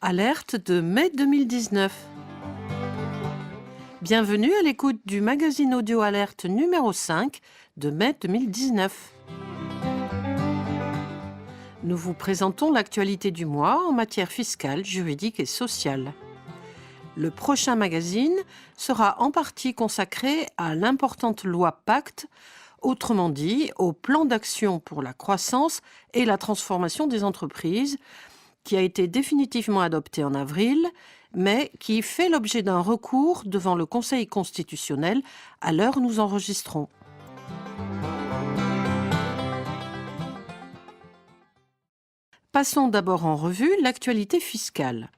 Alerte de mai 2019. Bienvenue à l'écoute du magazine audio Alerte numéro 5 de mai 2019. Nous vous présentons l'actualité du mois en matière fiscale, juridique et sociale. Le prochain magazine sera en partie consacré à l'importante loi Pacte, autrement dit au plan d'action pour la croissance et la transformation des entreprises, qui a été définitivement adopté en avril, mais qui fait l'objet d'un recours devant le Conseil constitutionnel à l'heure où nous enregistrons. Passons d'abord en revue l'actualité fiscale.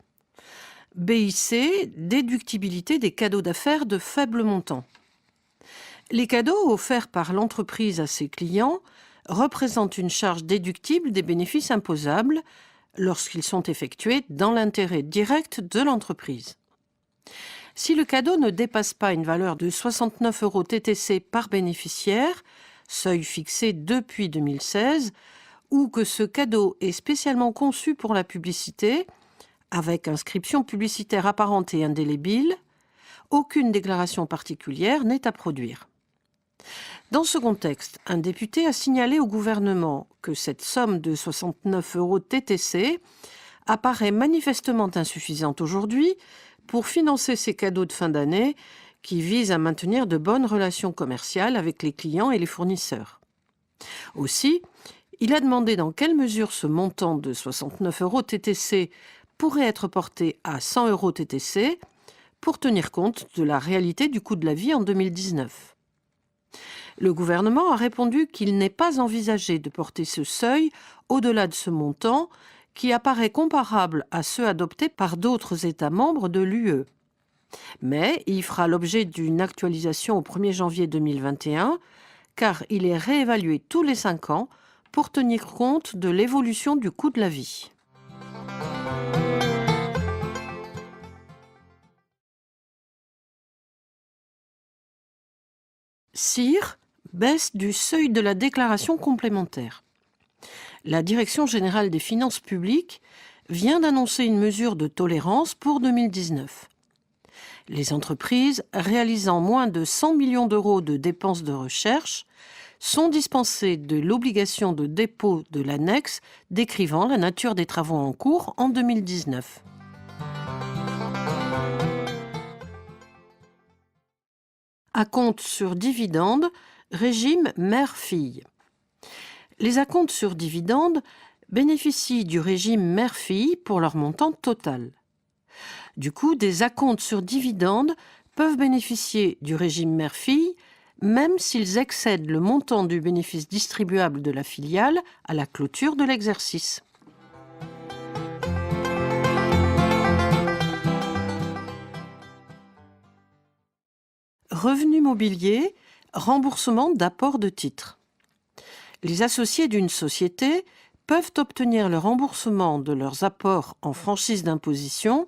BIC, déductibilité des cadeaux d'affaires de faible montant. Les cadeaux offerts par l'entreprise à ses clients représentent une charge déductible des bénéfices imposables lorsqu'ils sont effectués dans l'intérêt direct de l'entreprise. Si le cadeau ne dépasse pas une valeur de 69 € TTC par bénéficiaire, seuil fixé depuis 2016, ou que ce cadeau est spécialement conçu pour la publicité, avec inscription publicitaire apparente et indélébile, aucune déclaration particulière n'est à produire. Dans ce contexte, un député a signalé au gouvernement que cette somme de 69 € TTC apparaît manifestement insuffisante aujourd'hui pour financer ces cadeaux de fin d'année qui visent à maintenir de bonnes relations commerciales avec les clients et les fournisseurs. Aussi, il a demandé dans quelle mesure ce montant de 69 € TTC pourrait être porté à 100 € TTC pour tenir compte de la réalité du coût de la vie en 2019. Le gouvernement a répondu qu'il n'est pas envisagé de porter ce seuil au-delà de ce montant qui apparaît comparable à ceux adoptés par d'autres États membres de l'UE. Mais il fera l'objet d'une actualisation au 1er janvier 2021 car il est réévalué tous les 5 ans pour tenir compte de l'évolution du coût de la vie. CIR, baisse du seuil de la déclaration complémentaire. La Direction générale des finances publiques vient d'annoncer une mesure de tolérance pour 2019. Les entreprises réalisant moins de 100 millions € de dépenses de recherche sont dispensées de l'obligation de dépôt de l'annexe décrivant la nature des travaux en cours en 2019. Acompte sur dividende, régime mère-fille. Les acomptes sur dividende bénéficient du régime mère-fille pour leur montant total. Du coup, des acomptes sur dividende peuvent bénéficier du régime mère-fille même s'ils excèdent le montant du bénéfice distribuable de la filiale à la clôture de l'exercice. Revenu mobilier, remboursement d'apport de titres. Les associés d'une société peuvent obtenir le remboursement de leurs apports en franchise d'imposition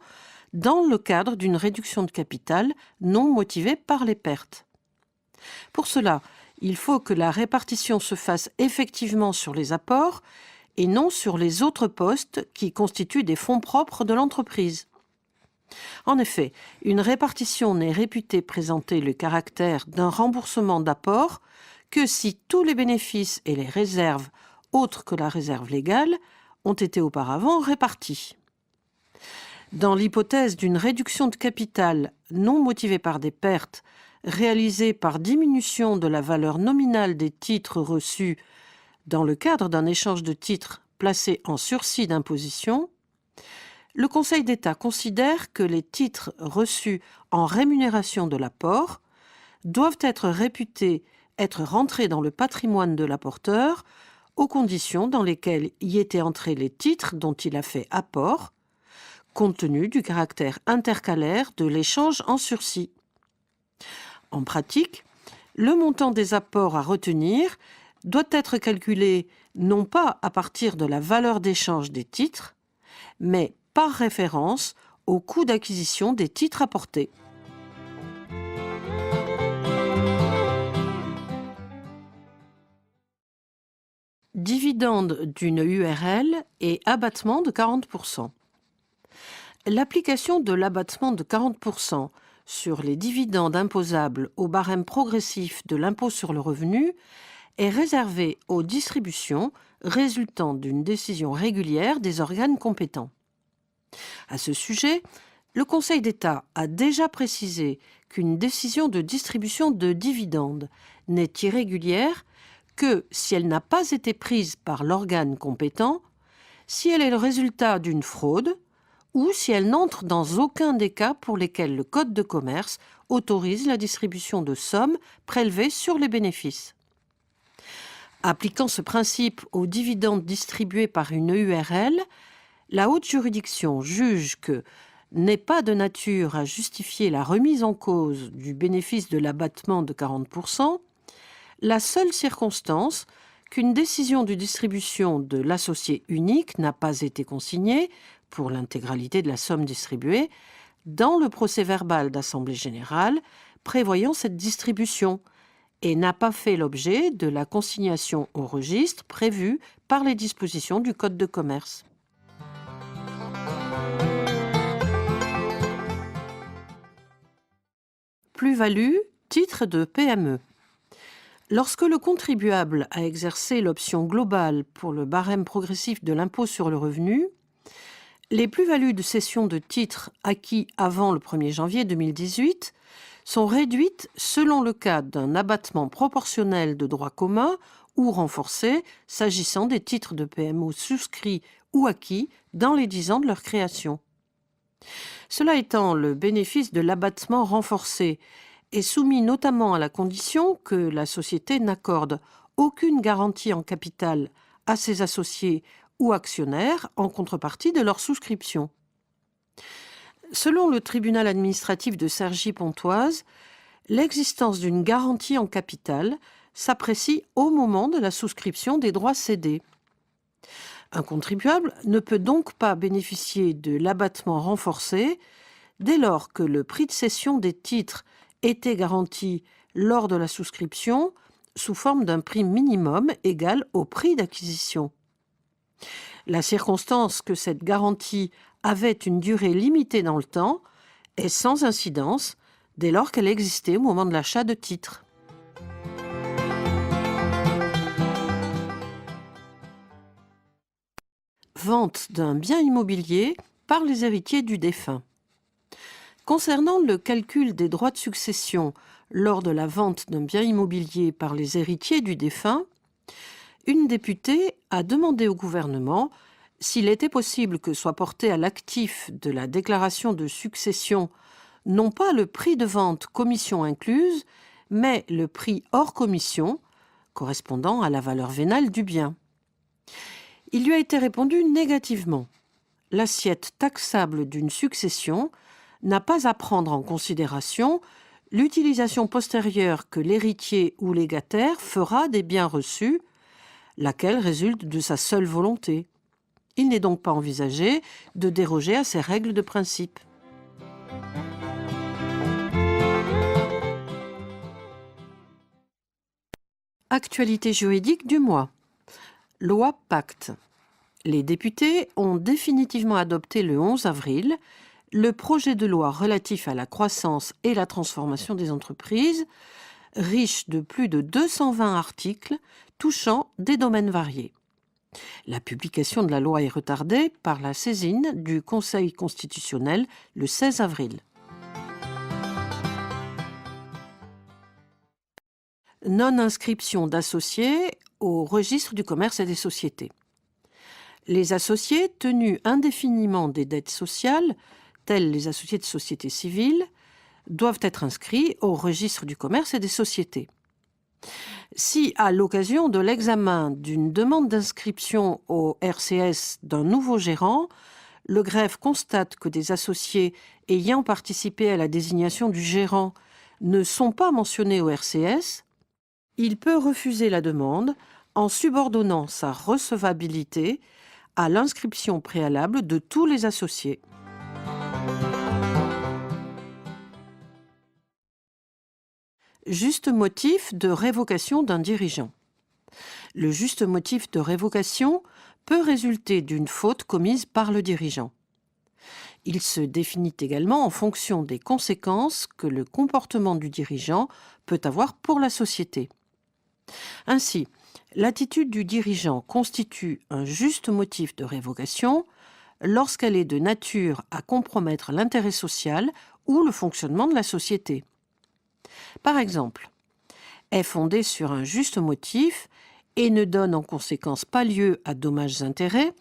dans le cadre d'une réduction de capital non motivée par les pertes. Pour cela, il faut que la répartition se fasse effectivement sur les apports et non sur les autres postes qui constituent des fonds propres de l'entreprise. En effet, une répartition n'est réputée présenter le caractère d'un remboursement d'apport que si tous les bénéfices et les réserves, autres que la réserve légale, ont été auparavant répartis. Dans l'hypothèse d'une réduction de capital non motivée par des pertes réalisée par diminution de la valeur nominale des titres reçus dans le cadre d'un échange de titres placé en sursis d'imposition, le Conseil d'État considère que les titres reçus en rémunération de l'apport doivent être réputés être rentrés dans le patrimoine de l'apporteur aux conditions dans lesquelles y étaient entrés les titres dont il a fait apport, compte tenu du caractère intercalaire de l'échange en sursis. En pratique, le montant des apports à retenir doit être calculé non pas à partir de la valeur d'échange des titres, mais par référence au coût d'acquisition des titres apportés. Dividende d'une URL et abattement de 40%. L'application de l'abattement de 40% sur les dividendes imposables au barème progressif de l'impôt sur le revenu est réservée aux distributions résultant d'une décision régulière des organes compétents. À ce sujet, le Conseil d'État a déjà précisé qu'une décision de distribution de dividendes n'est irrégulière que si elle n'a pas été prise par l'organe compétent, si elle est le résultat d'une fraude ou si elle n'entre dans aucun des cas pour lesquels le Code de commerce autorise la distribution de sommes prélevées sur les bénéfices. Appliquant ce principe aux dividendes distribués par une EURL, la haute juridiction juge que n'est pas de nature à justifier la remise en cause du bénéfice de l'abattement de 40%, la seule circonstance qu'une décision de distribution de l'associé unique n'a pas été consignée, pour l'intégralité de la somme distribuée, dans le procès-verbal d'Assemblée générale prévoyant cette distribution et n'a pas fait l'objet de la consignation au registre prévue par les dispositions du Code de commerce. Plus-value, titre de PME. Lorsque le contribuable a exercé l'option globale pour le barème progressif de l'impôt sur le revenu, les plus-values de cession de titres acquis avant le 1er janvier 2018 sont réduites selon le cas d'un abattement proportionnel de droit commun ou renforcé s'agissant des titres de PME souscrits ou acquis dans les 10 ans de leur création. Cela étant, le bénéfice de l'abattement renforcé est soumis notamment à la condition que la société n'accorde aucune garantie en capital à ses associés ou actionnaires en contrepartie de leur souscription. Selon le tribunal administratif de Cergy-Pontoise, l'existence d'une garantie en capital s'apprécie au moment de la souscription des droits cédés. Un contribuable ne peut donc pas bénéficier de l'abattement renforcé dès lors que le prix de cession des titres était garanti lors de la souscription sous forme d'un prix minimum égal au prix d'acquisition. La circonstance que cette garantie avait une durée limitée dans le temps est sans incidence dès lors qu'elle existait au moment de l'achat de titres. Vente d'un bien immobilier par les héritiers du défunt. Concernant le calcul des droits de succession lors de la vente d'un bien immobilier par les héritiers du défunt, une députée a demandé au gouvernement s'il était possible que soit porté à l'actif de la déclaration de succession non pas le prix de vente commission incluse, mais le prix hors commission, correspondant à la valeur vénale du bien. Il lui a été répondu négativement. L'assiette taxable d'une succession n'a pas à prendre en considération l'utilisation postérieure que l'héritier ou légataire fera des biens reçus, laquelle résulte de sa seule volonté. Il n'est donc pas envisagé de déroger à ces règles de principe. Actualité juridique du mois. Loi Pacte. Les députés ont définitivement adopté le 11 avril le projet de loi relatif à la croissance et la transformation des entreprises, riche de plus de 220 articles touchant des domaines variés. La publication de la loi est retardée par la saisine du Conseil constitutionnel le 16 avril. Non-inscription d'associés au registre du commerce et des sociétés. Les associés tenus indéfiniment des dettes sociales, tels les associés de société civile, doivent être inscrits au registre du commerce et des sociétés. Si, à l'occasion de l'examen d'une demande d'inscription au RCS d'un nouveau gérant, le greffe constate que des associés ayant participé à la désignation du gérant ne sont pas mentionnés au RCS, il peut refuser la demande en subordonnant sa recevabilité à l'inscription préalable de tous les associés. Juste motif de révocation d'un dirigeant. Le juste motif de révocation peut résulter d'une faute commise par le dirigeant. Il se définit également en fonction des conséquences que le comportement du dirigeant peut avoir pour la société. Ainsi, l'attitude du dirigeant constitue un juste motif de révocation lorsqu'elle est de nature à compromettre l'intérêt social ou le fonctionnement de la société. Par exemple, est fondée sur un juste motif et ne donne en conséquence pas lieu à dommages-intérêts,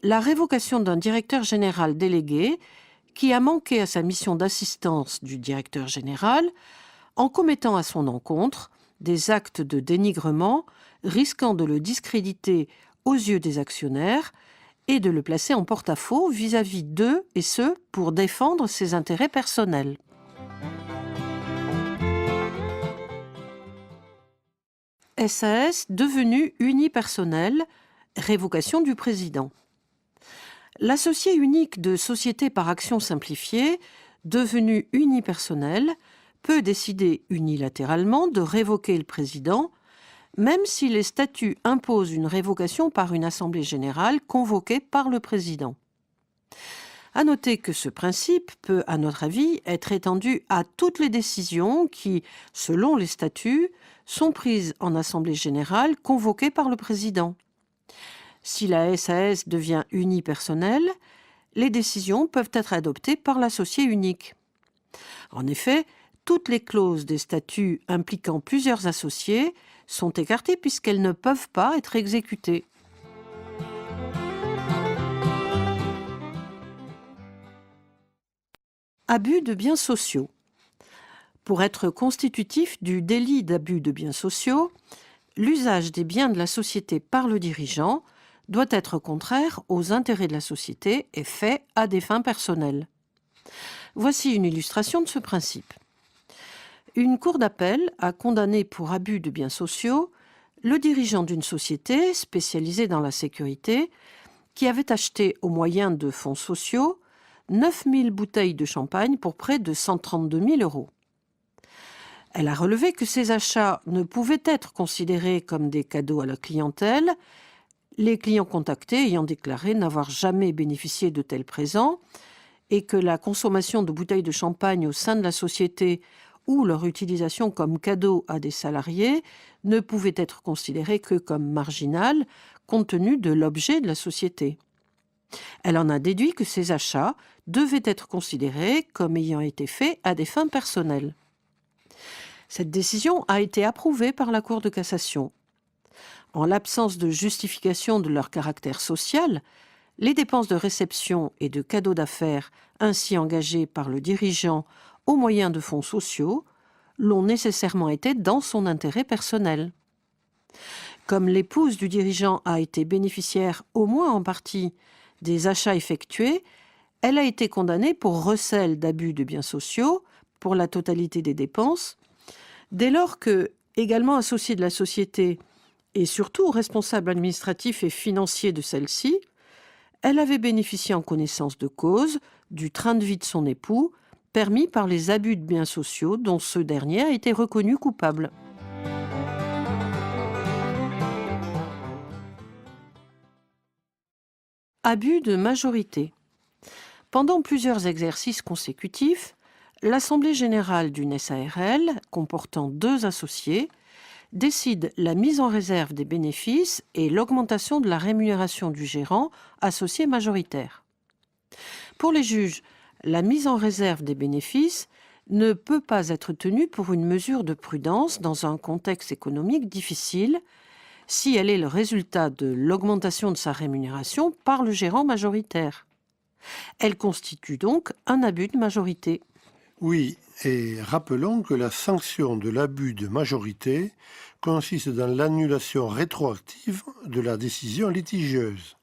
la révocation d'un directeur général délégué qui a manqué à sa mission d'assistance du directeur général en commettant à son encontre des actes de dénigrement risquant de le discréditer aux yeux des actionnaires et de le placer en porte-à-faux vis-à-vis d'eux, et ce, pour défendre ses intérêts personnels. SAS devenu unipersonnel, révocation du président. L'associé unique de société par action simplifiée, devenu unipersonnel, peut décider unilatéralement de révoquer le président, même si les statuts imposent une révocation par une assemblée générale convoquée par le président. À noter que ce principe peut, à notre avis, être étendu à toutes les décisions qui, selon les statuts, sont prises en assemblée générale convoquée par le président. Si la SAS devient unipersonnelle, les décisions peuvent être adoptées par l'associé unique. En effet, toutes les clauses des statuts impliquant plusieurs associés sont écartées puisqu'elles ne peuvent pas être exécutées. Abus de biens sociaux. Pour être constitutif du délit d'abus de biens sociaux, l'usage des biens de la société par le dirigeant doit être contraire aux intérêts de la société et fait à des fins personnelles. Voici une illustration de ce principe. Une cour d'appel a condamné pour abus de biens sociaux le dirigeant d'une société spécialisée dans la sécurité qui avait acheté au moyen de fonds sociaux 9000 bouteilles de champagne pour près de 132 000 euros. Elle a relevé que ces achats ne pouvaient être considérés comme des cadeaux à la clientèle, les clients contactés ayant déclaré n'avoir jamais bénéficié de tels présents, et que la consommation de bouteilles de champagne au sein de la société ou leur utilisation comme cadeau à des salariés ne pouvait être considérée que comme marginale compte tenu de l'objet de la société. Elle en a déduit que ces achats devaient être considérés comme ayant été faits à des fins personnelles. Cette décision a été approuvée par la Cour de cassation. En l'absence de justification de leur caractère social, les dépenses de réception et de cadeaux d'affaires ainsi engagées par le dirigeant au moyen de fonds sociaux l'ont nécessairement été dans son intérêt personnel. Comme l'épouse du dirigeant a été bénéficiaire au moins en partie des achats effectués, elle a été condamnée pour recel d'abus de biens sociaux pour la totalité des dépenses, dès lors que, également associée de la société et surtout responsable administratif et financier de celle-ci, elle avait bénéficié en connaissance de cause du train de vie de son époux, permis par les abus de biens sociaux dont ce dernier a été reconnu coupable. Abus de majorité. Pendant plusieurs exercices consécutifs, l'Assemblée générale d'une SARL, comportant 2 associés, décide la mise en réserve des bénéfices et l'augmentation de la rémunération du gérant associé majoritaire. Pour les juges, la mise en réserve des bénéfices ne peut pas être tenue pour une mesure de prudence dans un contexte économique difficile si elle est le résultat de l'augmentation de sa rémunération par le gérant majoritaire. Elle constitue donc un abus de majorité. Oui, et rappelons que la sanction de l'abus de majorité consiste dans l'annulation rétroactive de la décision litigieuse.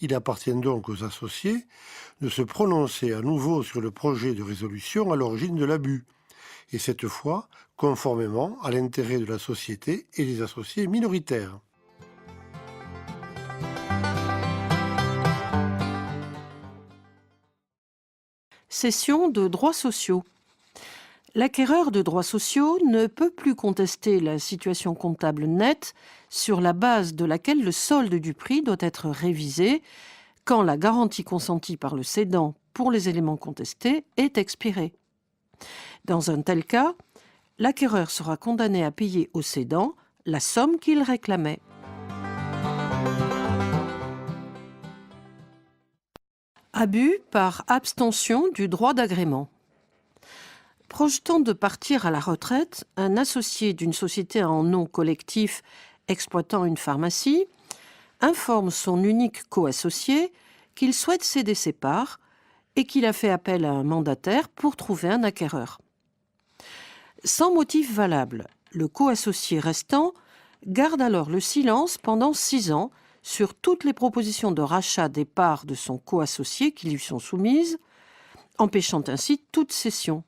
Il appartient donc aux associés de se prononcer à nouveau sur le projet de résolution à l'origine de l'abus, et cette fois conformément à l'intérêt de la société et des associés minoritaires. Cession de droits sociaux. L'acquéreur de droits sociaux ne peut plus contester la situation comptable nette sur la base de laquelle le solde du prix doit être révisé quand la garantie consentie par le cédant pour les éléments contestés est expiré. Dans un tel cas, l'acquéreur sera condamné à payer au cédant la somme qu'il réclamait. Abus par abstention du droit d'agrément. Projetant de partir à la retraite, un associé d'une société en nom collectif exploitant une pharmacie informe son unique co-associé qu'il souhaite céder ses parts et qu'il a fait appel à un mandataire pour trouver un acquéreur. Sans motif valable, le co-associé restant garde alors le silence pendant 6 ans sur toutes les propositions de rachat des parts de son co-associé qui lui sont soumises, empêchant ainsi toute cession.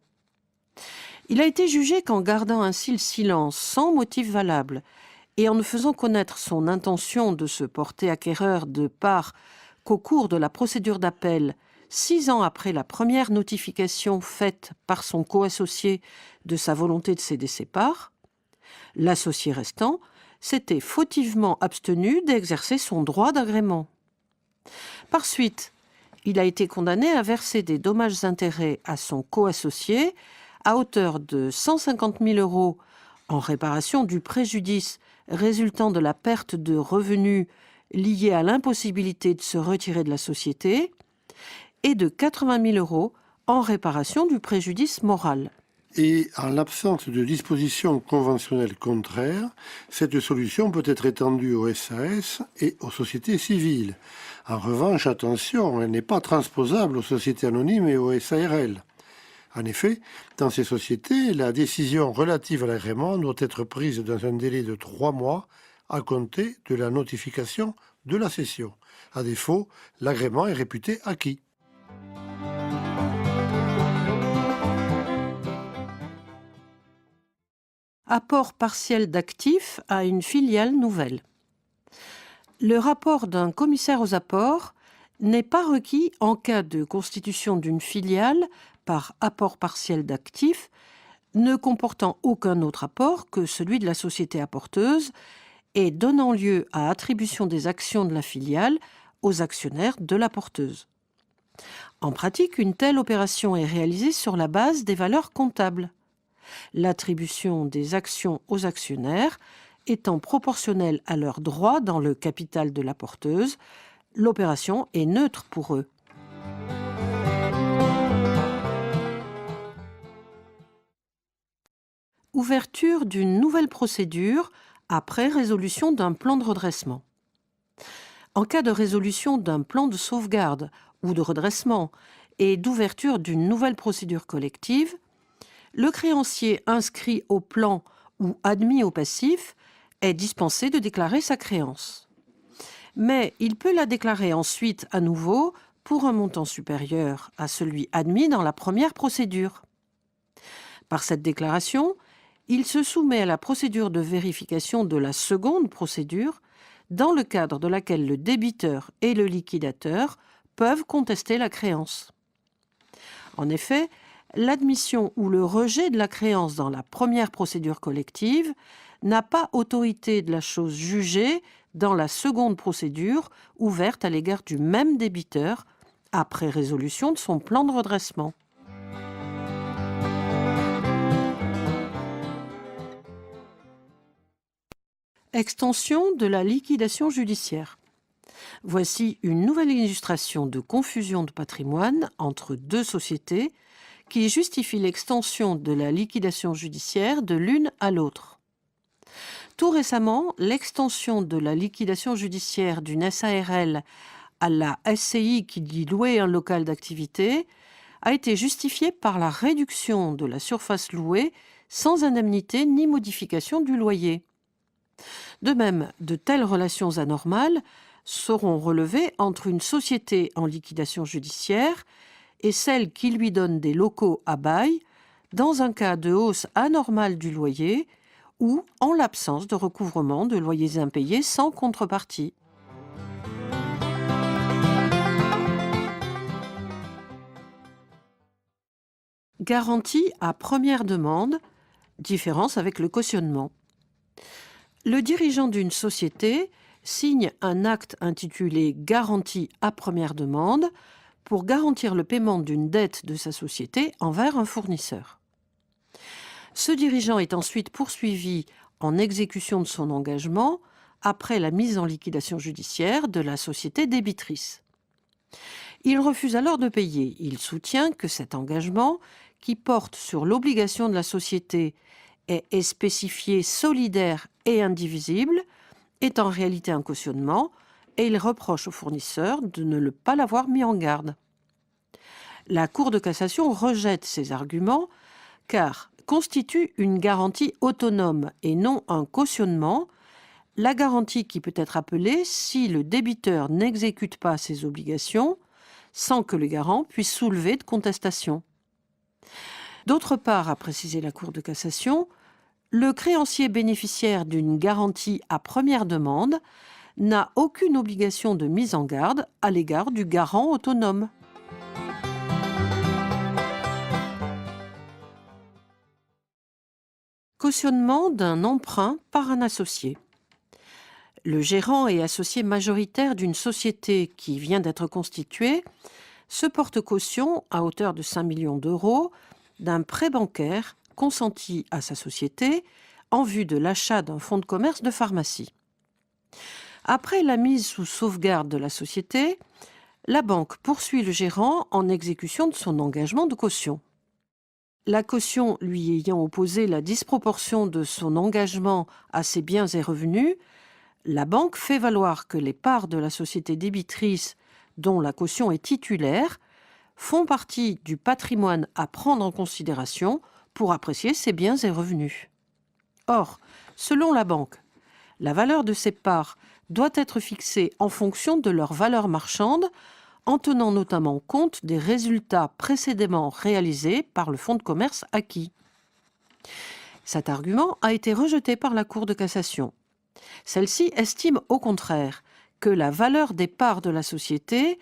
Il a été jugé qu'en gardant ainsi le silence sans motif valable et en ne faisant connaître son intention de se porter acquéreur de parts qu'au cours de la procédure d'appel, 6 ans après la première notification faite par son co-associé de sa volonté de céder ses parts, l'associé restant s'était fautivement abstenu d'exercer son droit d'agrément. Par suite, il a été condamné à verser des dommages-intérêts à son co-associé à hauteur de 150 000 € en réparation du préjudice résultant de la perte de revenus liée à l'impossibilité de se retirer de la société et de 80 000 € en réparation du préjudice moral. Et en l'absence de dispositions conventionnelles contraires, cette solution peut être étendue aux SAS et aux sociétés civiles. En revanche, attention, elle n'est pas transposable aux sociétés anonymes et aux SARL. En effet, dans ces sociétés, la décision relative à l'agrément doit être prise dans un délai de 3 mois à compter de la notification de la cession. À défaut, l'agrément est réputé acquis. Apport partiel d'actifs à une filiale nouvelle. Le rapport d'un commissaire aux apports n'est pas requis en cas de constitution d'une filiale par apport partiel d'actifs ne comportant aucun autre apport que celui de la société apporteuse et donnant lieu à attribution des actions de la filiale aux actionnaires de la porteuse. En pratique, une telle opération est réalisée sur la base des valeurs comptables. L'attribution des actions aux actionnaires étant proportionnelle à leurs droits dans le capital de la porteuse, l'opération est neutre pour eux. Ouverture d'une nouvelle procédure après résolution d'un plan de redressement. En cas de résolution d'un plan de sauvegarde ou de redressement et d'ouverture d'une nouvelle procédure collective, le créancier inscrit au plan ou admis au passif est dispensé de déclarer sa créance. Mais il peut la déclarer ensuite à nouveau pour un montant supérieur à celui admis dans la première procédure. Par cette déclaration, il se soumet à la procédure de vérification de la seconde procédure, dans le cadre de laquelle le débiteur et le liquidateur peuvent contester la créance. En effet, l'admission ou le rejet de la créance dans la première procédure collective n'a pas autorité de la chose jugée dans la seconde procédure ouverte à l'égard du même débiteur après résolution de son plan de redressement. Extension de la liquidation judiciaire. Voici une nouvelle illustration de confusion de patrimoine entre deux sociétés qui justifie l'extension de la liquidation judiciaire de l'une à l'autre. Tout récemment, l'extension de la liquidation judiciaire d'une SARL à la SCI qui dit louer un local d'activité a été justifiée par la réduction de la surface louée sans indemnité ni modification du loyer. De même, de telles relations anormales seront relevées entre une société en liquidation judiciaire et celle qui lui donne des locaux à bail dans un cas de hausse anormale du loyer ou en l'absence de recouvrement de loyers impayés sans contrepartie. Garantie à première demande, différence avec le cautionnement. Le dirigeant d'une société signe un acte intitulé « Garantie à première demande » pour garantir le paiement d'une dette de sa société envers un fournisseur. Ce dirigeant est ensuite poursuivi en exécution de son engagement après la mise en liquidation judiciaire de la société débitrice. Il refuse alors de payer. Il soutient que cet engagement, qui porte sur l'obligation de la société et est spécifié solidaire et indivisible, est en réalité un cautionnement et il reproche au fournisseur de ne pas l'avoir mis en garde. La Cour de cassation rejette ces arguments car constitue une garantie autonome et non un cautionnement, la garantie qui peut être appelée si le débiteur n'exécute pas ses obligations sans que le garant puisse soulever de contestation. D'autre part, a précisé la Cour de cassation, le créancier bénéficiaire d'une garantie à première demande n'a aucune obligation de mise en garde à l'égard du garant autonome. Cautionnement d'un emprunt par un associé. Le gérant et associé majoritaire d'une société qui vient d'être constituée se porte caution à hauteur de 5 millions d'euros d'un prêt bancaire consenti à sa société en vue de l'achat d'un fonds de commerce de pharmacie. Après la mise sous sauvegarde de la société, la banque poursuit le gérant en exécution de son engagement de caution. La caution lui ayant opposé la disproportion de son engagement à ses biens et revenus, la banque fait valoir que les parts de la société débitrice dont la caution est titulaire font partie du patrimoine à prendre en considération pour apprécier ses biens et revenus. Or, selon la banque, la valeur de ces parts doit être fixée en fonction de leur valeur marchande, en tenant notamment compte des résultats précédemment réalisés par le fonds de commerce acquis. Cet argument a été rejeté par la Cour de cassation. Celle-ci estime au contraire que la valeur des parts de la société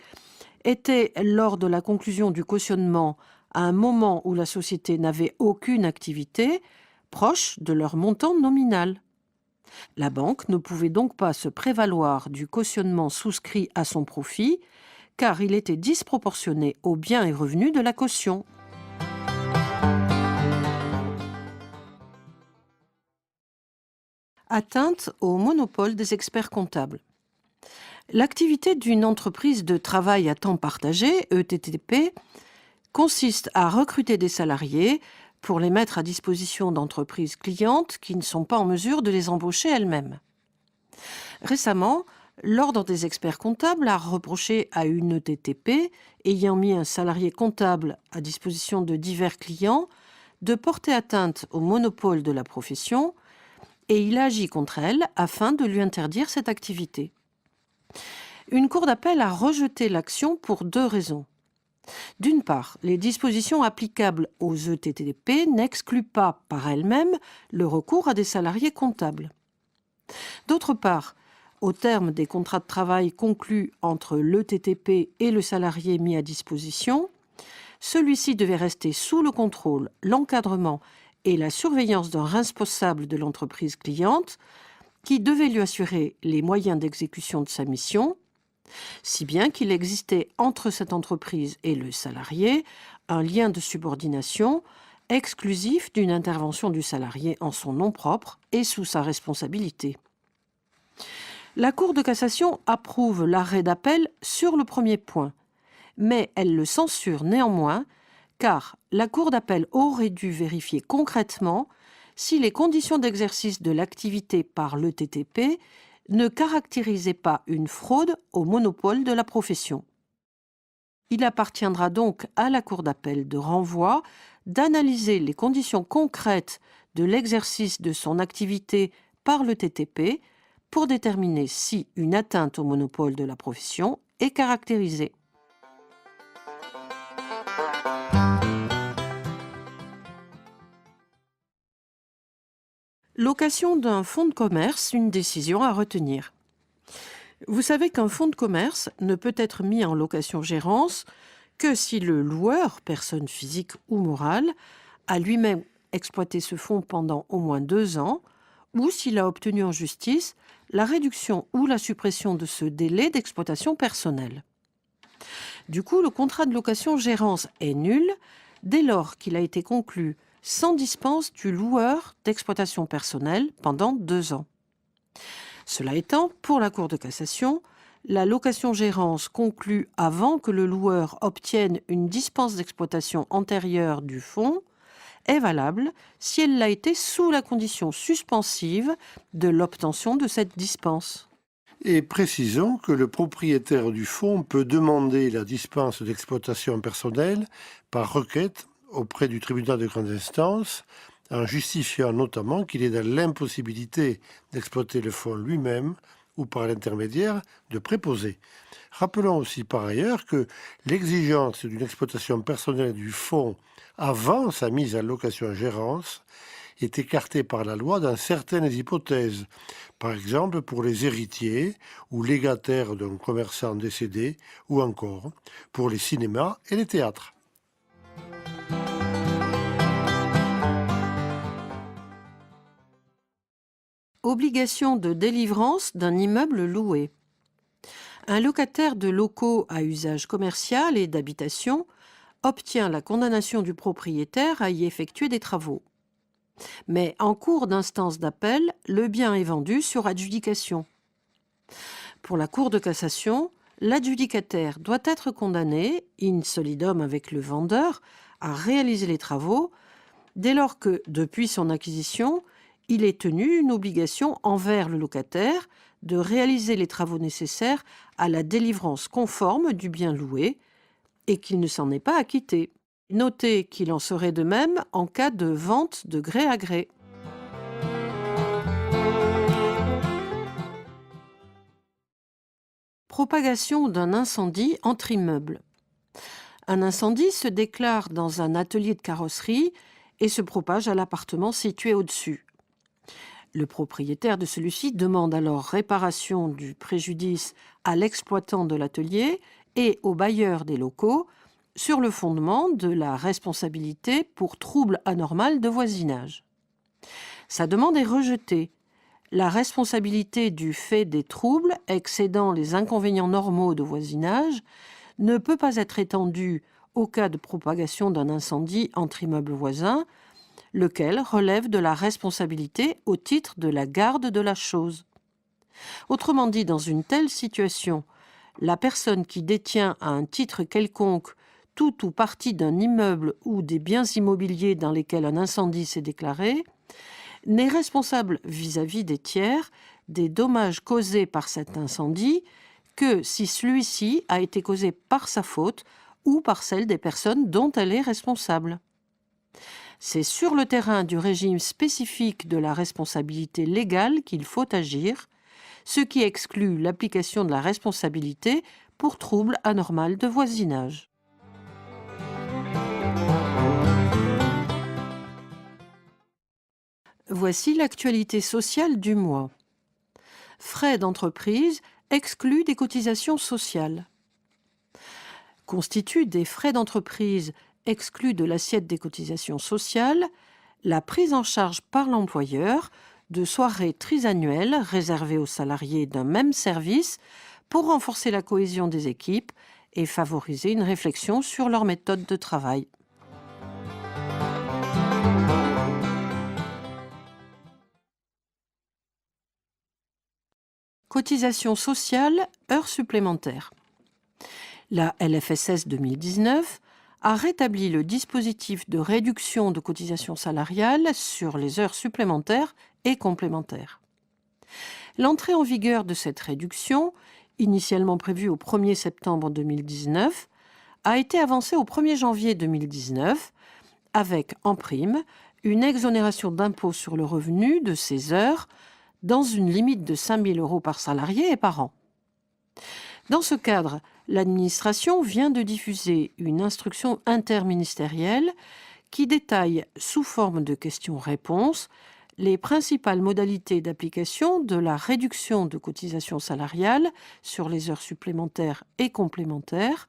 était, lors de la conclusion du cautionnement, à un moment où la société n'avait aucune activité, proche de leur montant nominal. La banque ne pouvait donc pas se prévaloir du cautionnement souscrit à son profit, car il était disproportionné aux biens et revenus de la caution. Atteinte au monopole des experts comptables. L'activité d'une entreprise de travail à temps partagé, ETTP, consiste à recruter des salariés pour les mettre à disposition d'entreprises clientes qui ne sont pas en mesure de les embaucher elles-mêmes. Récemment, l'Ordre des experts comptables a reproché à une ETTP ayant mis un salarié comptable à disposition de divers clients de porter atteinte au monopole de la profession et il a agi contre elle afin de lui interdire cette activité. Une cour d'appel a rejeté l'action pour 2 raisons. D'une part, les dispositions applicables aux ETTP n'excluent pas par elles-mêmes le recours à des salariés comptables. D'autre part, au terme des contrats de travail conclus entre l'ETTP et le salarié mis à disposition, celui-ci devait rester sous le contrôle, l'encadrement et la surveillance d'un responsable de l'entreprise cliente qui devait lui assurer les moyens d'exécution de sa mission, si bien qu'il existait entre cette entreprise et le salarié un lien de subordination exclusif d'une intervention du salarié en son nom propre et sous sa responsabilité. La Cour de cassation approuve l'arrêt d'appel sur le premier point, mais elle le censure néanmoins car la Cour d'appel aurait dû vérifier concrètement si les conditions d'exercice de l'activité par l'ETTP ne caractérisaient pas une fraude au monopole de la profession. Il appartiendra donc à la Cour d'appel de renvoi d'analyser les conditions concrètes de l'exercice de son activité par l'ETTP pour déterminer si une atteinte au monopole de la profession est caractérisée. Location d'un fonds de commerce, une décision à retenir. Vous savez qu'un fonds de commerce ne peut être mis en location-gérance que si le loueur, personne physique ou morale, a lui-même exploité ce fonds pendant au moins 2 ans ou s'il a obtenu en justice la réduction ou la suppression de ce délai d'exploitation personnelle. Du coup, le contrat de location-gérance est nul dès lors qu'il a été conclu sans dispense du loueur d'exploitation personnelle pendant 2 ans. Cela étant, pour la Cour de cassation, la location-gérance conclue avant que le loueur obtienne une dispense d'exploitation antérieure du fonds est valable si elle l'a été sous la condition suspensive de l'obtention de cette dispense. Et précisons que le propriétaire du fonds peut demander la dispense d'exploitation personnelle par requête auprès du tribunal de grande instance, en justifiant notamment qu'il est dans l'impossibilité d'exploiter le fonds lui-même ou par l'intermédiaire de préposés. Rappelons aussi par ailleurs que l'exigence d'une exploitation personnelle du fonds avant sa mise en location-gérance est écartée par la loi dans certaines hypothèses, par exemple pour les héritiers ou légataires d'un commerçant décédé, ou encore pour les cinémas et les théâtres. Obligation de délivrance d'un immeuble loué. Un locataire de locaux à usage commercial et d'habitation obtient la condamnation du propriétaire à y effectuer des travaux. Mais en cours d'instance d'appel, le bien est vendu sur adjudication. Pour la Cour de cassation, l'adjudicataire doit être condamné, in solidum avec le vendeur, à réaliser les travaux, dès lors que, depuis son acquisition, il est tenu une obligation envers le locataire de réaliser les travaux nécessaires à la délivrance conforme du bien loué et qu'il ne s'en est pas acquitté. Notez qu'il en serait de même en cas de vente de gré à gré. Propagation d'un incendie entre immeubles. Un incendie se déclare dans un atelier de carrosserie et se propage à l'appartement situé au-dessus. Le propriétaire de celui-ci demande alors réparation du préjudice à l'exploitant de l'atelier et au bailleur des locaux sur le fondement de la responsabilité pour trouble anormal de voisinage. Sa demande est rejetée. La responsabilité du fait des troubles excédant les inconvénients normaux de voisinage ne peut pas être étendue au cas de propagation d'un incendie entre immeubles voisins, lequel relève de la responsabilité au titre de la garde de la chose. Autrement dit, dans une telle situation, la personne qui détient à un titre quelconque tout ou partie d'un immeuble ou des biens immobiliers dans lesquels un incendie s'est déclaré n'est responsable vis-à-vis des tiers des dommages causés par cet incendie que si celui-ci a été causé par sa faute ou par celle des personnes dont elle est responsable. C'est sur le terrain du régime spécifique de la responsabilité légale qu'il faut agir, ce qui exclut l'application de la responsabilité pour trouble anormal de voisinage. Voici l'actualité sociale du mois. Frais d'entreprise exclus des cotisations sociales. Constituent des frais d'entreprise exclus de l'assiette des cotisations sociales la prise en charge par l'employeur de soirées trisannuelles réservées aux salariés d'un même service pour renforcer la cohésion des équipes et favoriser une réflexion sur leur méthode de travail. Cotisation sociale, heures supplémentaires. La LFSS 2019 a rétabli le dispositif de réduction de cotisation salariale sur les heures supplémentaires et complémentaires. L'entrée en vigueur de cette réduction, initialement prévue au 1er septembre 2019, a été avancée au 1er janvier 2019 avec, en prime, une exonération d'impôt sur le revenu de ces heures dans une limite de 5 000 € par salarié et par an. Dans ce cadre, l'administration vient de diffuser une instruction interministérielle qui détaille, sous forme de questions-réponses, les principales modalités d'application de la réduction de cotisation salariale sur les heures supplémentaires et complémentaires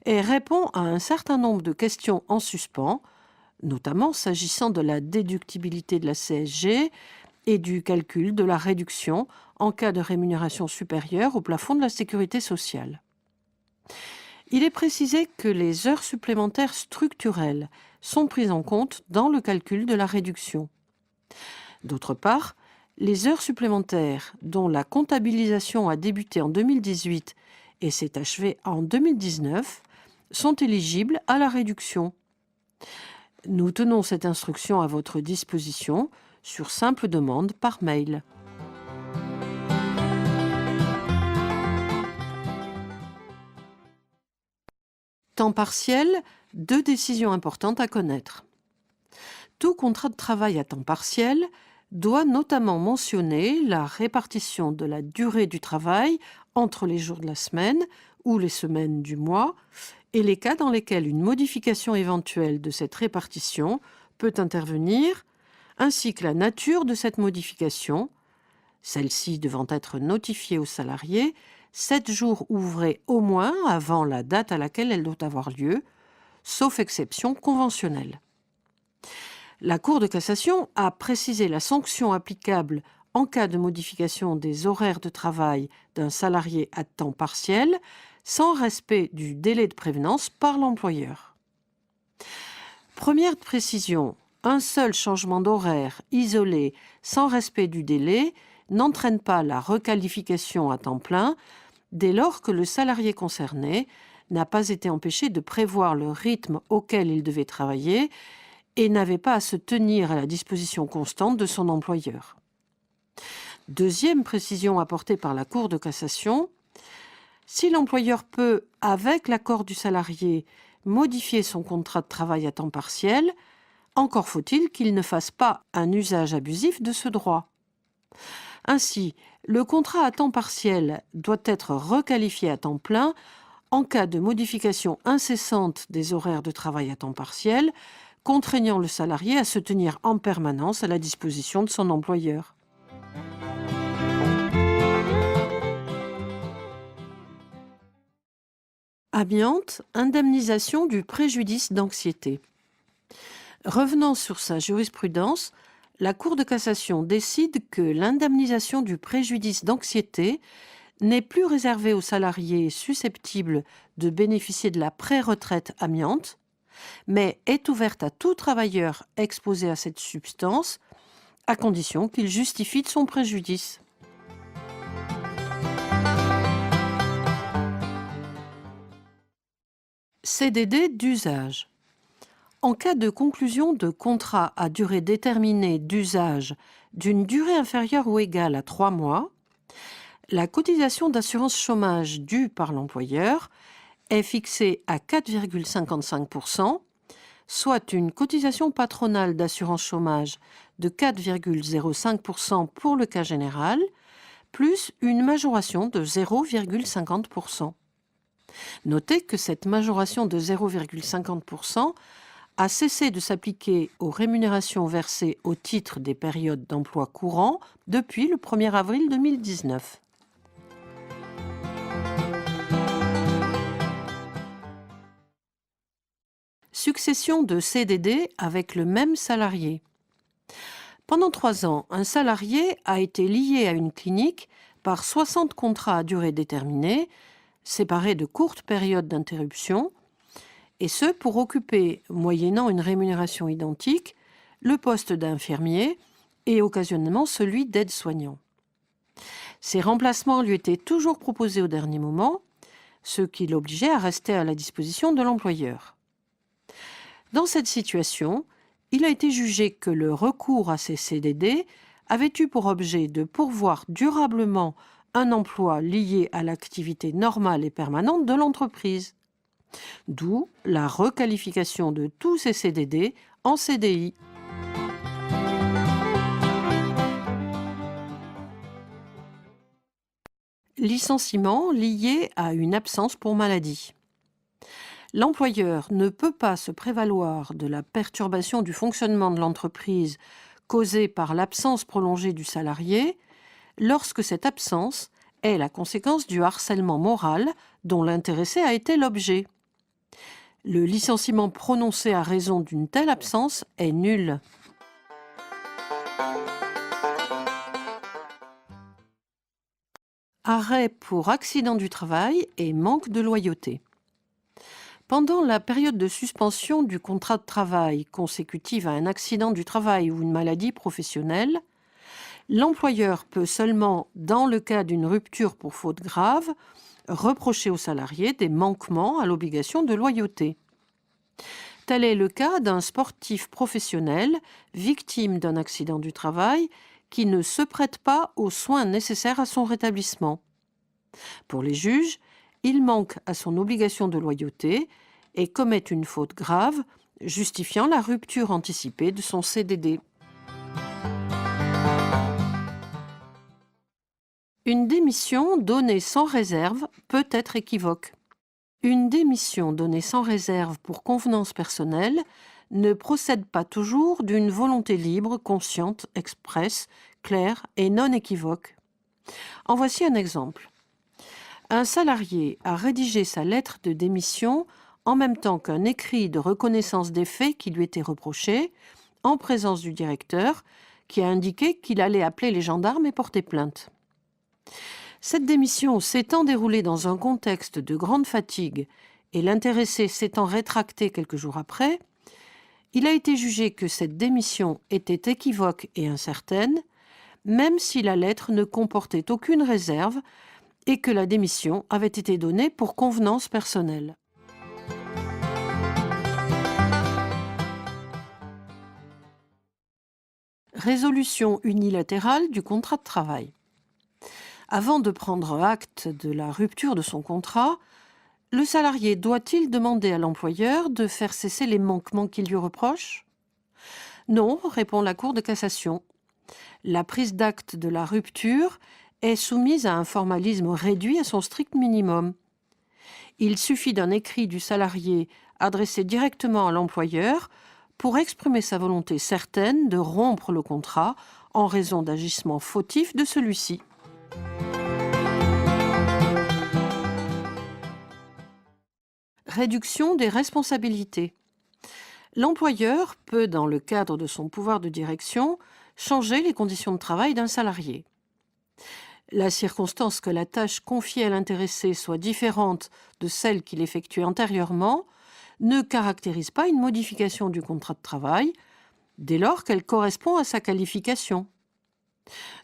et répond à un certain nombre de questions en suspens, notamment s'agissant de la déductibilité de la CSG et du calcul de la réduction en cas de rémunération supérieure au plafond de la sécurité sociale. Il est précisé que les heures supplémentaires structurelles sont prises en compte dans le calcul de la réduction. D'autre part, les heures supplémentaires dont la comptabilisation a débuté en 2018 et s'est achevée en 2019 sont éligibles à la réduction. Nous tenons cette instruction à votre disposition sur simple demande par mail. Temps partiel, 2 décisions importantes à connaître. Tout contrat de travail à temps partiel doit notamment mentionner la répartition de la durée du travail entre les jours de la semaine ou les semaines du mois et les cas dans lesquels une modification éventuelle de cette répartition peut intervenir, ainsi que la nature de cette modification, celle-ci devant être notifiée aux salariés 7 jours ouvrés au moins avant la date à laquelle elle doit avoir lieu, sauf exception conventionnelle. La Cour de cassation a précisé la sanction applicable en cas de modification des horaires de travail d'un salarié à temps partiel sans respect du délai de prévenance par l'employeur. Première précision, un seul changement d'horaire isolé sans respect du délai n'entraîne pas la requalification à temps plein dès lors que le salarié concerné n'a pas été empêché de prévoir le rythme auquel il devait travailler et n'avait pas à se tenir à la disposition constante de son employeur. Deuxième précision apportée par la Cour de cassation, si l'employeur peut, avec l'accord du salarié, modifier son contrat de travail à temps partiel, encore faut-il qu'il ne fasse pas un usage abusif de ce droit. Ainsi, le contrat à temps partiel doit être requalifié à temps plein en cas de modification incessante des horaires de travail à temps partiel, contraignant le salarié à se tenir en permanence à la disposition de son employeur. Amiante, indemnisation du préjudice d'anxiété. Revenant sur sa jurisprudence, la Cour de cassation décide que l'indemnisation du préjudice d'anxiété n'est plus réservée aux salariés susceptibles de bénéficier de la pré-retraite amiante, mais est ouverte à tout travailleur exposé à cette substance, à condition qu'il justifie de son préjudice. CDD d'usage. En cas de conclusion de contrat à durée déterminée d'usage d'une durée inférieure ou égale à 3 mois, la cotisation d'assurance chômage due par l'employeur est fixée à 4,55%, soit une cotisation patronale d'assurance chômage de 4,05% pour le cas général, plus une majoration de 0,50%. Notez que cette majoration de 0,50% a cessé de s'appliquer aux rémunérations versées au titre des périodes d'emploi courant depuis le 1er avril 2019. Succession de CDD avec le même salarié. Pendant 3 ans, un salarié a été lié à une clinique par 60 contrats à durée déterminée, séparés de courtes périodes d'interruption, et ce pour occuper, moyennant une rémunération identique, le poste d'infirmier et occasionnellement celui d'aide-soignant. Ces remplacements lui étaient toujours proposés au dernier moment, ce qui l'obligeait à rester à la disposition de l'employeur. Dans cette situation, il a été jugé que le recours à ces CDD avait eu pour objet de pourvoir durablement un emploi lié à l'activité normale et permanente de l'entreprise. D'où la requalification de tous ces CDD en CDI. Licenciement lié à une absence pour maladie. L'employeur ne peut pas se prévaloir de la perturbation du fonctionnement de l'entreprise causée par l'absence prolongée du salarié lorsque cette absence est la conséquence du harcèlement moral dont l'intéressé a été l'objet. Le licenciement prononcé à raison d'une telle absence est nul. Arrêt pour accident du travail et manque de loyauté. Pendant la période de suspension du contrat de travail consécutive à un accident du travail ou une maladie professionnelle, l'employeur peut seulement, dans le cas d'une rupture pour faute grave, reprocher au salarié des manquements à l'obligation de loyauté. Tel est le cas d'un sportif professionnel victime d'un accident du travail qui ne se prête pas aux soins nécessaires à son rétablissement. Pour les juges, il manque à son obligation de loyauté et commet une faute grave, justifiant la rupture anticipée de son CDD. Une démission donnée sans réserve peut être équivoque. Une démission donnée sans réserve pour convenance personnelle ne procède pas toujours d'une volonté libre, consciente, expresse, claire et non équivoque. En voici un exemple. Un salarié a rédigé sa lettre de démission en même temps qu'un écrit de reconnaissance des faits qui lui étaient reprochés, en présence du directeur, qui a indiqué qu'il allait appeler les gendarmes et porter plainte. Cette démission s'étant déroulée dans un contexte de grande fatigue et l'intéressé s'étant rétracté quelques jours après, il a été jugé que cette démission était équivoque et incertaine, même si la lettre ne comportait aucune réserve et que la démission avait été donnée pour convenance personnelle. Résolution unilatérale du contrat de travail. Avant de prendre acte de la rupture de son contrat, le salarié doit-il demander à l'employeur de faire cesser les manquements qu'il lui reproche ? Non, répond la Cour de cassation. La prise d'acte de la rupture est soumise à un formalisme réduit à son strict minimum. Il suffit d'un écrit du salarié adressé directement à l'employeur pour exprimer sa volonté certaine de rompre le contrat en raison d'agissements fautifs de celui-ci. Réduction des responsabilités. L'employeur peut, dans le cadre de son pouvoir de direction, changer les conditions de travail d'un salarié. La circonstance que la tâche confiée à l'intéressé soit différente de celle qu'il effectuait antérieurement ne caractérise pas une modification du contrat de travail, dès lors qu'elle correspond à sa qualification.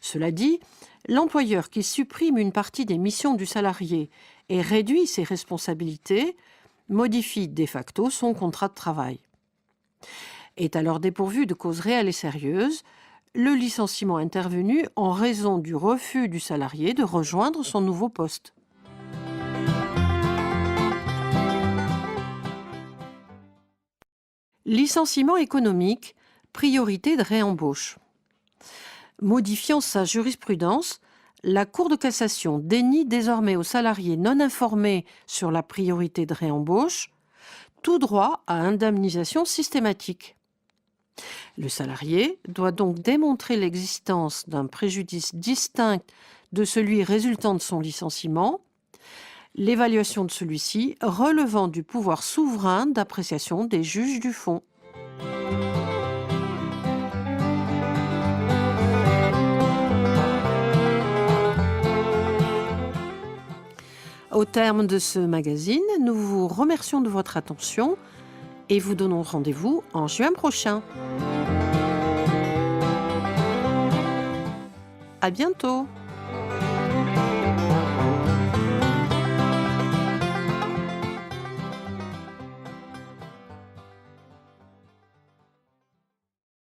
Cela dit, l'employeur qui supprime une partie des missions du salarié et réduit ses responsabilités modifie de facto son contrat de travail. Est alors dépourvu de cause réelle et sérieuse le licenciement intervenu en raison du refus du salarié de rejoindre son nouveau poste. Licenciement économique, priorité de réembauche. Modifiant sa jurisprudence, la Cour de cassation dénie désormais aux salariés non informés sur la priorité de réembauche tout droit à indemnisation systématique. Le salarié doit donc démontrer l'existence d'un préjudice distinct de celui résultant de son licenciement, l'évaluation de celui-ci relevant du pouvoir souverain d'appréciation des juges du fond. Au terme de ce magazine, nous vous remercions de votre attention et vous donnons rendez-vous en juin prochain. À bientôt!